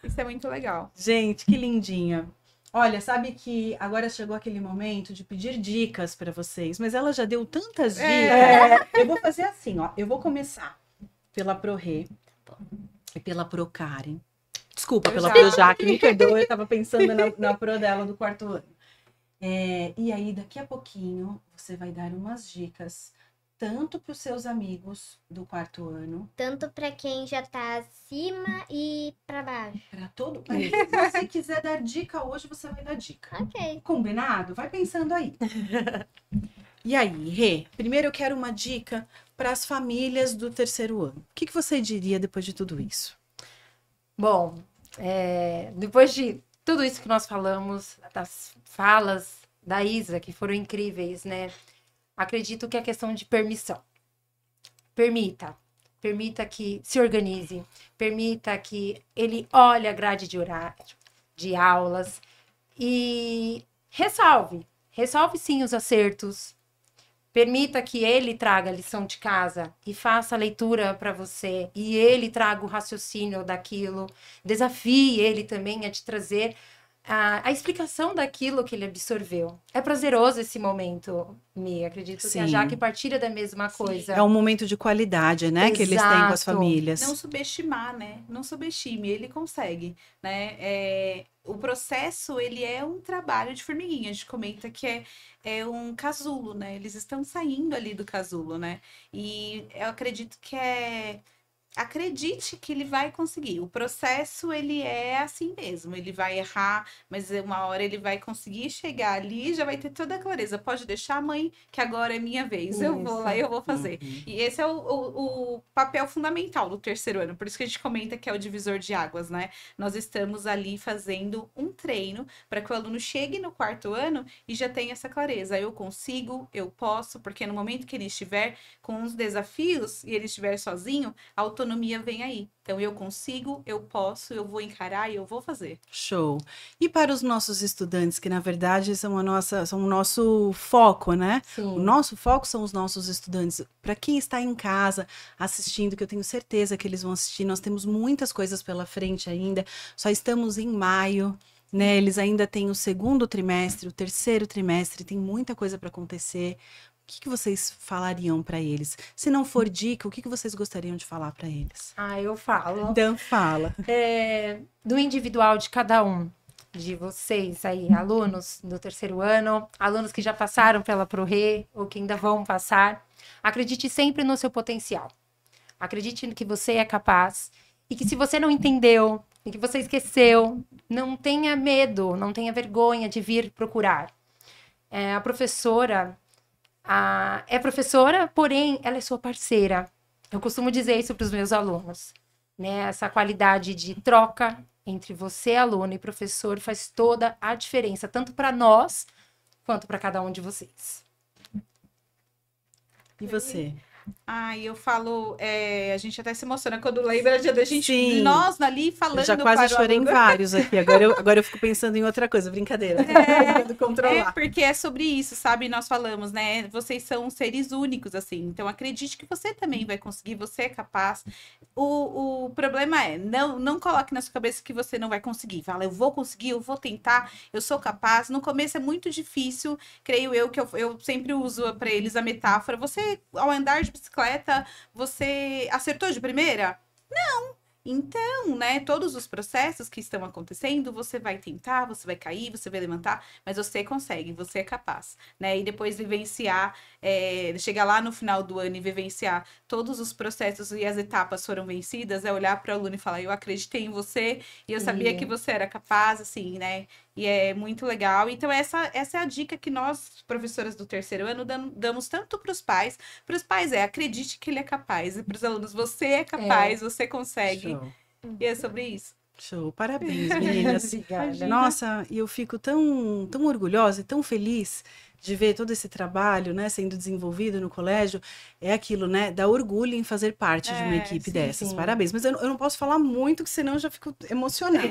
Isso é muito legal. Gente, que lindinha. Olha, sabe que agora chegou aquele momento de pedir dicas para vocês, mas ela já deu tantas dicas. Eu vou fazer assim, ó. Eu vou começar pela ProRê e pela ProKaren. Desculpa, pela ProJaque, me perdoa, eu tava pensando na Pro dela do quarto ano. E aí, daqui a pouquinho, você vai dar umas dicas tanto para os seus amigos do quarto ano, Tanto para quem já tá acima e para baixo. para todo mundo. Se você quiser dar dica hoje, você vai dar dica. Ok. Combinado? Vai pensando aí. E aí, Rê, primeiro eu quero uma dica para as famílias do terceiro ano. O que você diria depois de tudo isso? Bom, depois de tudo isso que nós falamos, das falas da Isa, que foram incríveis, né? Acredito que é questão de permissão. Permita que se organize, permita que ele olhe a grade de horário, de aulas e ressalve sim os acertos. Permita que ele traga a lição de casa e faça a leitura para você e ele traga o raciocínio daquilo. Desafie ele também a te trazer a explicação daquilo que ele absorveu. É prazeroso esse momento, Mi. Acredito que a Sim. Jaque partilha da mesma coisa. É um momento de qualidade, né, que eles têm com as Exato. famílias. Não subestimar, né? Não subestime, ele consegue, né? O processo, ele é um trabalho de formiguinha. A gente comenta que é um casulo, né? Eles estão saindo ali do casulo, né? E eu acredito que acredite que ele vai conseguir. O processo, ele é assim mesmo. Ele vai errar, mas uma hora ele vai conseguir chegar ali e já vai ter toda a clareza. Pode deixar, mãe, que agora é minha vez. Eu vou lá e eu vou fazer. E esse é o papel fundamental do terceiro ano. Por isso que a gente comenta que é o divisor de águas, né? Nós estamos ali fazendo um treino para que o aluno chegue no quarto ano e já tenha essa clareza. Eu consigo, eu posso, porque no momento que ele estiver com os desafios e ele estiver sozinho, a autonomia vem aí. Então, eu consigo, eu posso, eu vou encarar e eu vou fazer. Show. E para os nossos estudantes, que na verdade são o nosso foco, né? Sim. O nosso foco são os nossos estudantes. Para quem está em casa assistindo, que eu tenho certeza que eles vão assistir, nós temos muitas coisas pela frente ainda. Só estamos em maio, né? Eles ainda têm o segundo trimestre, o terceiro trimestre, tem muita coisa para acontecer. O que vocês falariam para eles? Se não for dica, o que vocês gostariam de falar para eles? Eu falo. Então fala. Do individual de cada um de vocês aí, alunos do terceiro ano, alunos que já passaram pela ProRê ou que ainda vão passar, acredite sempre no seu potencial. Acredite que você é capaz e que se você não entendeu e que você esqueceu, não tenha medo, não tenha vergonha de vir procurar. A professora é professora, porém ela é sua parceira. Eu costumo dizer isso para os meus alunos, né? Essa qualidade de troca entre você, aluno, e professor faz toda a diferença, tanto para nós quanto para cada um de vocês. E você? Eu falo, a gente até se emociona quando lembra da gente, Sim. nós ali falando. Eu já quase para o chorei em aluno. vários aqui. Agora eu fico pensando em outra coisa. Brincadeira. Tentando controlar. Porque é sobre isso, sabe? Nós falamos, né? Vocês são seres únicos, assim. Então, acredite que você também vai conseguir, você é capaz. O problema é, não coloque na sua cabeça que você não vai conseguir. Fala, eu vou conseguir, eu vou tentar, eu sou capaz. No começo é muito difícil, creio eu, que eu sempre uso para eles a metáfora. Você, ao andar de bicicleta, você acertou de primeira? Não! Então, né, todos os processos que estão acontecendo, você vai tentar, você vai cair, você vai levantar, mas você consegue, você é capaz, né? E depois vivenciar, chegar lá no final do ano e vivenciar todos os processos e as etapas foram vencidas, é olhar para o aluno e falar, eu acreditei em você e eu sabia que você era capaz, assim, né? E é muito legal. Então, essa é a dica que nós, professoras do terceiro ano, damos tanto para os pais. Para os pais acredite que ele é capaz. E para os alunos, você é capaz, você consegue. Show. E é sobre isso. Show. Parabéns, meninas. Obrigada. Nossa, e eu fico tão orgulhosa e tão feliz de ver todo esse trabalho, né, sendo desenvolvido no colégio. É aquilo, né, dá orgulho em fazer parte de uma equipe sim, dessas. sim. Parabéns. Mas eu não posso falar muito, que senão eu já fico emocionada.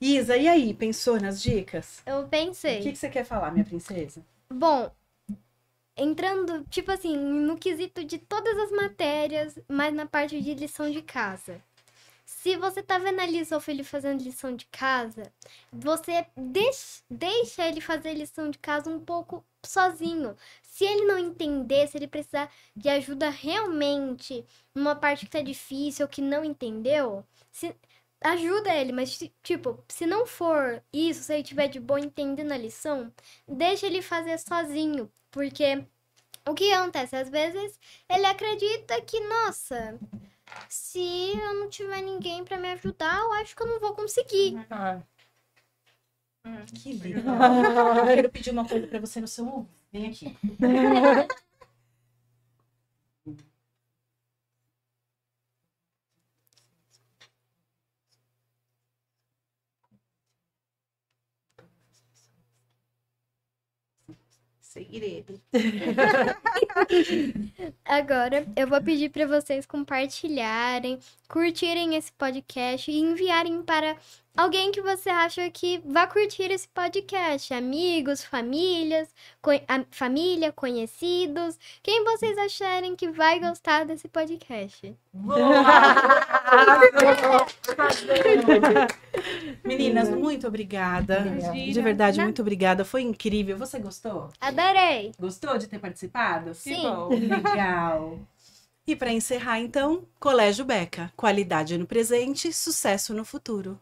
Isa, e aí? Pensou nas dicas? Eu O pensei. que você quer falar, minha princesa? Bom, entrando, tipo assim, no quesito de todas as matérias, mas na parte de lição de casa. Se você tá vendo ali seu filho fazendo lição de casa, você deixa ele fazer lição de casa um pouco sozinho. Se ele não entender, se ele precisar de ajuda realmente numa parte que tá difícil ou que não entendeu, ajuda ele, mas tipo, se não for isso, se ele tiver de boa entendendo a lição, deixa ele fazer sozinho. Porque o que acontece? Às vezes ele acredita que, nossa, se eu não tiver ninguém pra me ajudar, eu acho que eu não vou conseguir. Ah, Que legal. Eu quero pedir uma coisa pra você no seu ouvido. Vem aqui. Segredo. Agora eu vou pedir para vocês compartilharem, curtirem esse podcast e enviarem para alguém que você acha que vai curtir esse podcast. Amigos, família, conhecidos. Quem vocês acharem que vai gostar desse podcast. Meninas, muito obrigada. Imagina. De verdade, muito obrigada. Foi incrível. Você gostou? Adorei! Gostou de ter participado? Que Sim. bom. Legal. E para encerrar, então, Colégio Beca. Qualidade no presente, sucesso no futuro.